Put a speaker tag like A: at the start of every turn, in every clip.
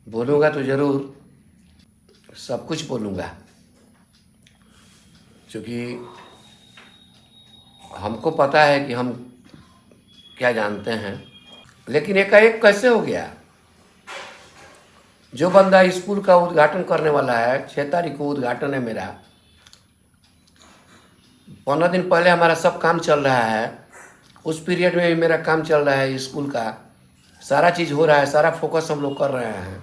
A: बोलूँगा तो ज़रूर सब कुछ बोलूँगा, क्योंकि हमको पता है कि हम क्या जानते हैं। लेकिन एकाएक कैसे हो गया? जो बंदा स्कूल का उद्घाटन करने वाला है, 6 तारीख को उद्घाटन है मेरा, 15 दिन पहले हमारा सब काम चल रहा है, उस पीरियड में भी मेरा काम चल रहा है, स्कूल का सारा चीज़ हो रहा है, सारा फोकस हम लोग कर रहे हैं,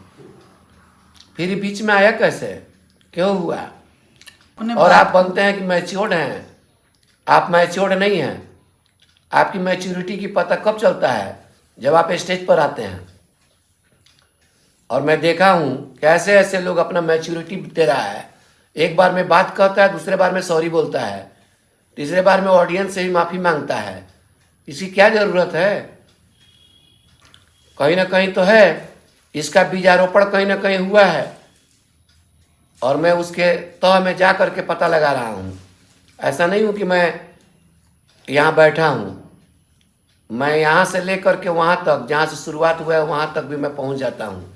A: फिर बीच में आया कैसे? क्यों हुआ? और आप बनते हैं कि मैच्योर्ड हैं, आप मैच्योर्ड नहीं हैं। आपकी मैच्योरिटी की पता कब चलता है? जब आप स्टेज पर आते हैं। और मैं देखा हूँ कैसे ऐसे लोग अपना मैच्योरिटी दे रहा है, एक बार में बात कहता है, दूसरे बार में सॉरी बोलता है, तीसरे बार में ऑडियंस से भी माफ़ी मांगता है। इसकी क्या ज़रूरत है? कहीं ना कहीं तो है, इसका बीजारोपण कहीं ना कहीं हुआ है, और मैं उसके तह में जा करके पता लगा रहा हूँ। ऐसा नहीं हूँ कि मैं यहाँ बैठा हूँ, मैं यहाँ से लेकर के वहाँ तक, जहाँ से शुरुआत हुआ है वहाँ तक भी मैं पहुँच जाता हूँ।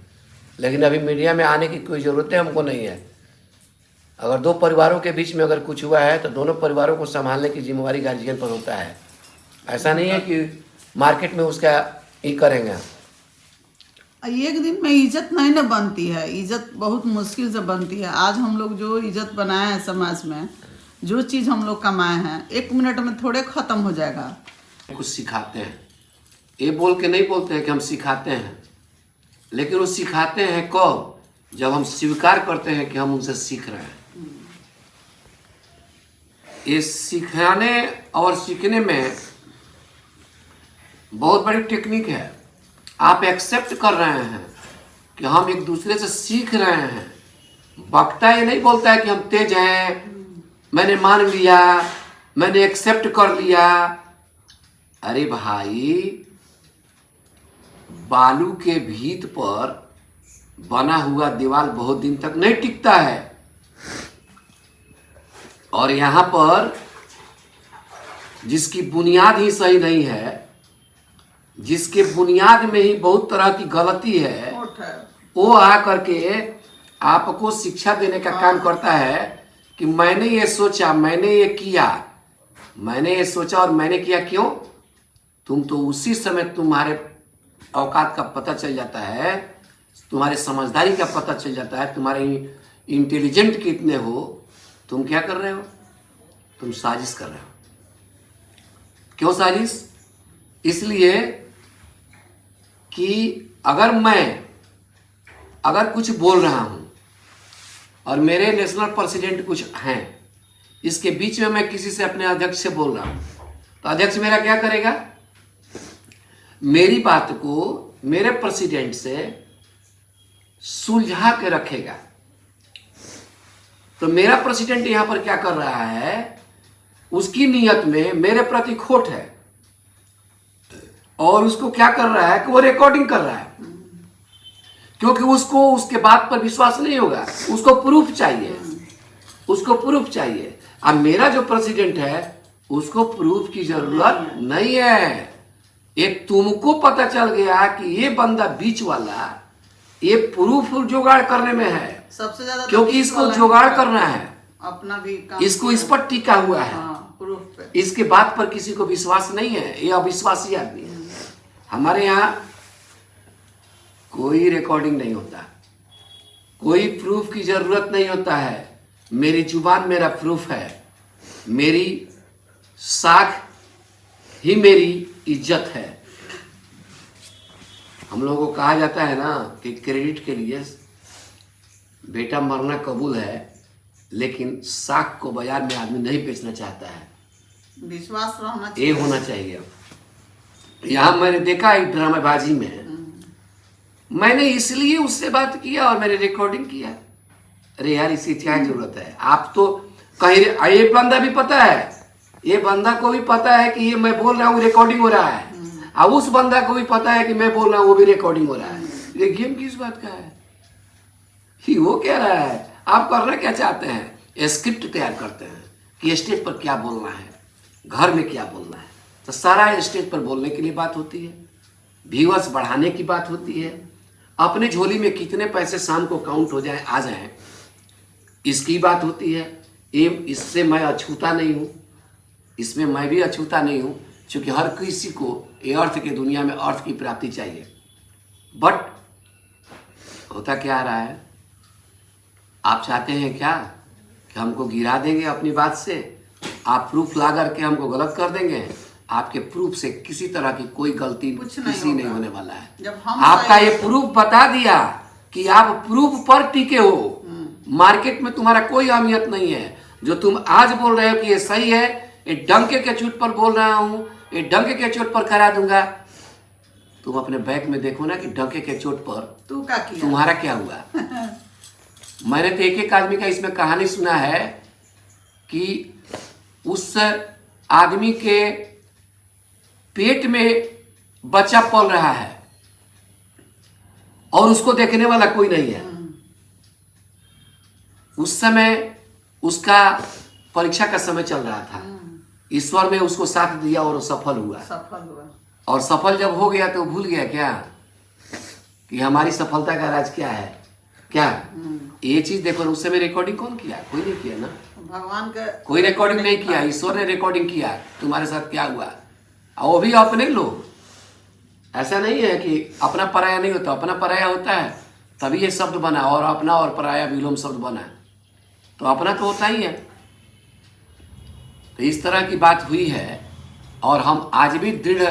A: लेकिन अभी मीडिया में आने की कोई ज़रूरत है हमको नहीं है। अगर दो परिवारों के बीच में अगर कुछ हुआ है तो दोनों परिवारों को संभालने की जिम्मेवारी गार्जियन पर होता है। ऐसा नहीं है कि मार्केट में उसका ये करेंगे।
B: एक दिन में इज्जत नहीं ना बनती है, इज्जत बहुत मुश्किल से बनती है। आज हम लोग जो इज्जत बनाए हैं समाज में, जो चीज़ हम लोग कमाए हैं, 1 मिनट में थोड़े ख़त्म हो जाएगा।
A: कुछ सिखाते हैं, ये बोल के नहीं बोलते हैं कि हम सिखाते हैं, लेकिन वो सिखाते हैं कब? जब हम स्वीकार करते हैं कि हम उनसे सीख रहे हैं। ये सिखाने और सीखने में बहुत बड़ी टेक्निक है। आप एक्सेप्ट कर रहे हैं कि हम एक दूसरे से सीख रहे हैं। वक्ता ये नहीं बोलता है कि हम तेज हैं, मैंने मान लिया, मैंने एक्सेप्ट कर लिया। अरे भाई, बालू के भीत पर बना हुआ दीवार बहुत दिन तक नहीं टिकता है, और यहाँ पर जिसकी बुनियाद ही सही नहीं है, जिसके बुनियाद में ही बहुत तरह की गलती है, वो आ करके आपको शिक्षा देने का काम करता है कि मैंने ये सोचा, मैंने ये किया, मैंने ये सोचा और मैंने किया। क्यों? तुम तो उसी समय तुम्हारे औकात का पता चल जाता है, तुम्हारे समझदारी का पता चल जाता है, तुम्हारे इंटेलिजेंट कितने हो। तुम क्या कर रहे हो? तुम साजिश कर रहे हो। क्यों साजिश? इसलिए कि अगर कुछ बोल रहा हूं और मेरे नेशनल प्रेसिडेंट कुछ हैं, इसके बीच में मैं किसी से अपने अध्यक्ष से बोल रहा हूं, तो अध्यक्ष मेरा क्या करेगा? मेरी बात को मेरे प्रेसिडेंट से सुलझा के रखेगा। तो मेरा प्रेसिडेंट यहां पर क्या कर रहा है? उसकी नीयत में मेरे प्रति खोट है, और उसको क्या कर रहा है कि वो रिकॉर्डिंग कर रहा है, क्योंकि उसको उसके बात पर विश्वास नहीं होगा, उसको प्रूफ चाहिए, उसको प्रूफ चाहिए। अब मेरा जो प्रेसिडेंट है उसको प्रूफ की जरूरत नहीं है। ये तुमको पता चल गया कि ये बंदा बीच वाला ये प्रूफ जुगाड़ करने में है,
B: सबसे ज्यादा
A: क्योंकि इसको जुगाड़ करना है,
B: अपना भी काम,
A: इसको इस पर टिका हुआ है।
B: प्रूफ पे।
A: इसके बात पर किसी को विश्वास नहीं है, ये अविश्वासी आदमी है। हमारे यहाँ कोई रिकॉर्डिंग नहीं होता, कोई प्रूफ की जरूरत नहीं होता है। मेरी जुबान मेरा प्रूफ है, मेरी साख ही मेरी इज्जत है। हम लोगों को कहा जाता है ना कि क्रेडिट के लिए बेटा मरना कबूल है, लेकिन साख को बाजार में आदमी नहीं बेचना चाहता है।
B: विश्वास रहना चाहिए,
A: ये होना चाहिए। यहाँ मैंने देखा एक ड्रामेबाजी में, मैंने इसलिए उससे बात किया और मैंने रिकॉर्डिंग किया। अरे यार, इसकी क्या जरूरत है? आप तो कहीं, ये बंदा भी पता है, ये बंदा को भी पता है कि ये मैं बोल रहा हूँ रिकॉर्डिंग हो रहा है, और उस बंदा को भी पता है कि मैं बोल रहा हूँ वो भी रिकॉर्डिंग हो रहा है। ये गेम किस बात का है? कि वो कह रहा है, आप करना क्या चाहते हैं? स्क्रिप्ट तैयार करते हैं कि स्टेज पर क्या बोलना है, घर में क्या बोलना है। तो सारा स्टेज पर बोलने के लिए बात होती है, व्यूअर्स बढ़ाने की बात होती है, अपने झोली में कितने पैसे शाम को काउंट हो जाए आ जाए, इसकी बात होती है। ये इससे मैं अछूता नहीं हूँ, इसमें मैं भी अछूता नहीं हूँ, क्योंकि हर किसी को ये अर्थ की दुनिया में अर्थ की प्राप्ति चाहिए। बट होता क्या रहा है, आप चाहते हैं क्या कि हमको गिरा देंगे अपनी बात से, आप प्रूफ ला करके हमको गलत कर देंगे। आपके प्रूफ से किसी तरह की कोई गलती किसी नहीं होने वाला है।
B: जब हम
A: आपका ये प्रूफ बता दिया कि आप प्रूफ पर टिके हो, मार्केट में तुम्हारा कोई अहमियत नहीं है। जो तुम आज बोल रहे हो कि ये सही है, ये डंके के चोट पर बोल रहा हूँ, ये डंके के चोट पर करा दूंगा। तुम अपने बैग में देखो ना कि डंके के चोट पर
B: तू क्या किया,
A: तुम्हारा क्या हुआ। मैंने तो एक आदमी का इसमें कहानी सुना है कि उस आदमी के पेट में बच्चा पल रहा है और उसको देखने वाला कोई नहीं है। उस समय उसका परीक्षा का समय चल रहा था। ईश्वर ने उसको साथ दिया और सफल हुआ। और सफल जब हो गया तो भूल गया क्या कि हमारी सफलता का राज क्या है। क्या ये चीज देखो, उस समय रिकॉर्डिंग कौन किया? कोई नहीं किया ना,
B: भगवान का
A: कोई रिकॉर्डिंग नहीं किया। ईश्वर ने रिकॉर्डिंग किया तुम्हारे साथ क्या हुआ। और वो भी अपने लोग, ऐसा नहीं है कि अपना पराया नहीं होता, अपना पराया होता है तभी ये शब्द बना, और अपना और पराया विलोम शब्द बना, तो अपना तो होता ही है। तो इस तरह की बात हुई है और हम आज भी दृढ़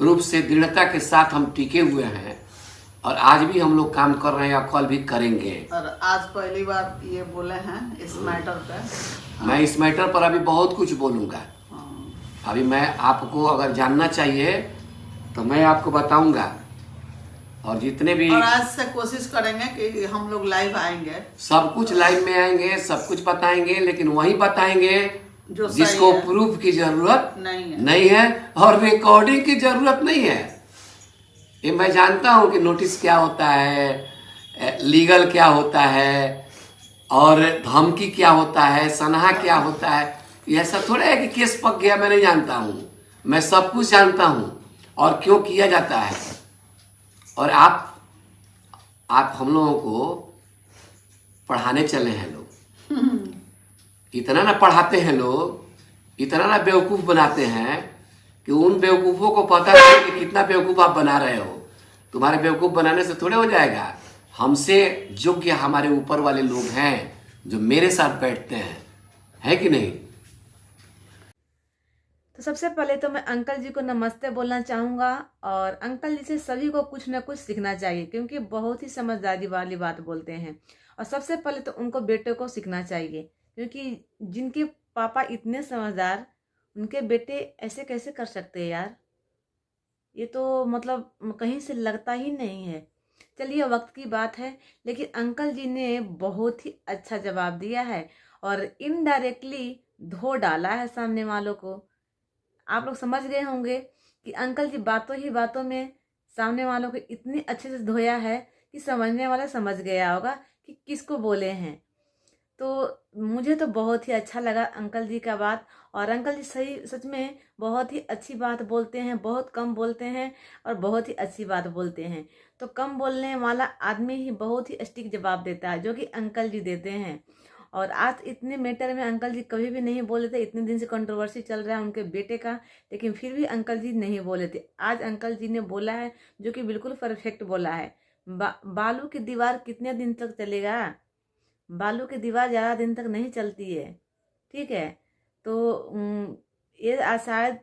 A: रूप से दृढ़ता के साथ हम टिके हुए हैं और आज भी हम लोग काम कर रहे हैं और कल भी करेंगे।
B: और आज पहली बार ये बोले हैं इस मैटर पे।
A: मैं इस मैटर पर अभी बहुत कुछ बोलूँगा। अभी मैं आपको अगर जानना चाहिए तो मैं आपको बताऊंगा। और जितने भी,
B: और आज से कोशिश करेंगे कि हम लोग लाइव आएंगे,
A: सब कुछ लाइव में आएंगे, सब कुछ बताएंगे, लेकिन वही बताएंगे
B: जो
A: जिसको प्रूफ की जरूरत
B: नहीं है
A: और रिकॉर्डिंग की जरूरत नहीं है। ये मैं जानता हूं कि नोटिस क्या होता है, लीगल क्या होता है, और धमकी क्या होता है, सनहा क्या होता है। ये ऐसा थोड़ा है कि केस पक गया, मैं नहीं जानता हूं। मैं सब कुछ जानता हूं और क्यों किया जाता है। और आप हम लोगों को पढ़ाने चले हैं लोग। इतना ना पढ़ाते हैं लोग, इतना ना बेवकूफ़ बनाते हैं कि उन बेवकूफ़ों को पता नहीं कि कितना बेवकूफ़ आप बना रहे हो। तुम्हारे बेवकूफ़ बनाने से थोड़े हो जाएगा। हमसे योग्य हमारे ऊपर वाले लोग हैं जो मेरे साथ बैठते हैं, है कि नहीं।
C: तो सबसे पहले तो मैं अंकल जी को नमस्ते बोलना चाहूँगा। और अंकल जी से सभी को कुछ ना कुछ सीखना चाहिए, क्योंकि बहुत ही समझदारी वाली बात बोलते हैं। और सबसे पहले तो उनको बेटे को सीखना चाहिए, क्योंकि जिनके पापा इतने समझदार, उनके बेटे ऐसे कैसे कर सकते हैं यार। ये तो मतलब कहीं से लगता ही नहीं है। चलिए वक्त की बात है, लेकिन अंकल जी ने बहुत ही अच्छा जवाब दिया है और इनडायरेक्टली धो डाला है सामने वालों को। आप लोग समझ गए होंगे कि अंकल जी बातों ही बातों में सामने वालों को इतनी अच्छे से धोया है कि समझने वाला समझ गया होगा कि किसको बोले हैं। तो मुझे तो बहुत ही अच्छा लगा अंकल जी का बात। और अंकल जी सच में बहुत ही अच्छी बात बोलते हैं, बहुत कम बोलते हैं और बहुत ही अच्छी बात बोलते हैं। तो कम बोलने वाला आदमी ही बहुत ही सटीक जवाब देता है, जो कि अंकल जी देते हैं। और आज इतने मैटर में अंकल जी कभी भी नहीं बोले थे। इतने दिन से कंट्रोवर्सी चल रहा है उनके बेटे का, लेकिन फिर भी अंकल जी नहीं बोले थे। आज अंकल जी ने बोला है, जो कि बिल्कुल परफेक्ट बोला है। बालू की दीवार कितने दिन तक चलेगा? बालू की दीवार ज़्यादा दिन तक नहीं चलती है, ठीक है। तो ये शायद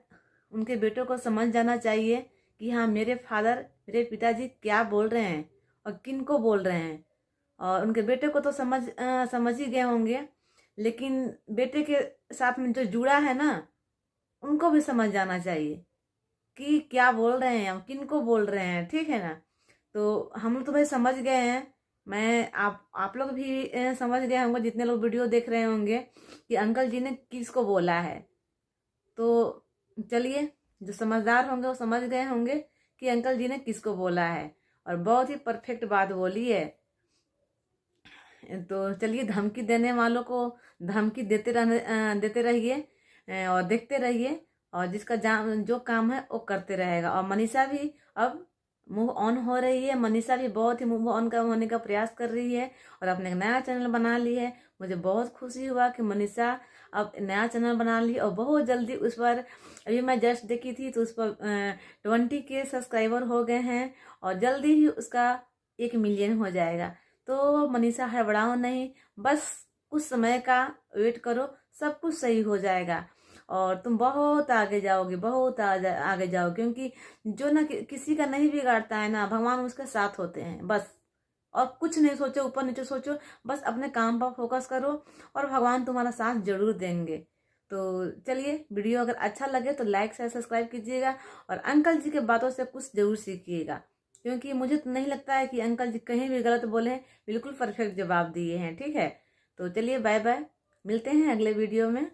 C: उनके बेटों को समझ जाना चाहिए कि हाँ, मेरे फादर, मेरे पिताजी क्या बोल रहे हैं और किन को बोल रहे हैं। और उनके बेटे को तो समझ ही गए होंगे, लेकिन बेटे के साथ में जो जुड़ा है ना, उनको भी समझ जाना चाहिए कि क्या बोल रहे हैं, किन को बोल रहे हैं, ठीक है ना। तो हम लोग तो भाई समझ गए हैं। मैं आप लोग भी समझ गए होंगे, जितने लोग वीडियो देख रहे होंगे, कि अंकल जी ने किसको बोला है। तो चलिए, जो समझदार होंगे वो समझ गए होंगे कि अंकल जी ने किसको बोला है, और बहुत ही परफेक्ट बात बोली है। तो चलिए, धमकी देने वालों को धमकी देते रहिए और देखते रहिए, और जिसका जो काम है वो करते रहेगा। और मनीषा भी अब मूव ऑन हो रही है। मनीषा भी बहुत ही मूव ऑन का होने का प्रयास कर रही है और अपने एक नया चैनल बना ली है। मुझे बहुत खुशी हुआ कि मनीषा अब नया चैनल बना ली और बहुत जल्दी उस पर, अभी मैं जस्ट देखी थी तो उस पर 20K सब्सक्राइबर हो गए हैं और जल्दी ही उसका 1 मिलियन हो जाएगा। तो मनीषा हड़बड़ाओ नहीं, बस कुछ समय का वेट करो, सब कुछ सही हो जाएगा और तुम बहुत आगे जाओगे, बहुत आगे जाओगे, क्योंकि जो ना किसी का नहीं बिगाड़ता है ना, भगवान उसके साथ होते हैं बस। और कुछ नहीं सोचो, ऊपर नीचे सोचो, बस अपने काम पर फोकस करो और भगवान तुम्हारा साथ जरूर देंगे। तो चलिए, वीडियो अगर अच्छा लगे तो लाइक शेयर सब्सक्राइब कीजिएगा और अंकल जी के बातों से कुछ जरूर सीखिएगा, क्योंकि मुझे तो नहीं लगता है कि अंकल जी कहीं भी गलत बोले हैं, बिल्कुल परफेक्ट जवाब दिए हैं। ठीक है, तो चलिए बाय बाय, मिलते हैं अगले वीडियो में।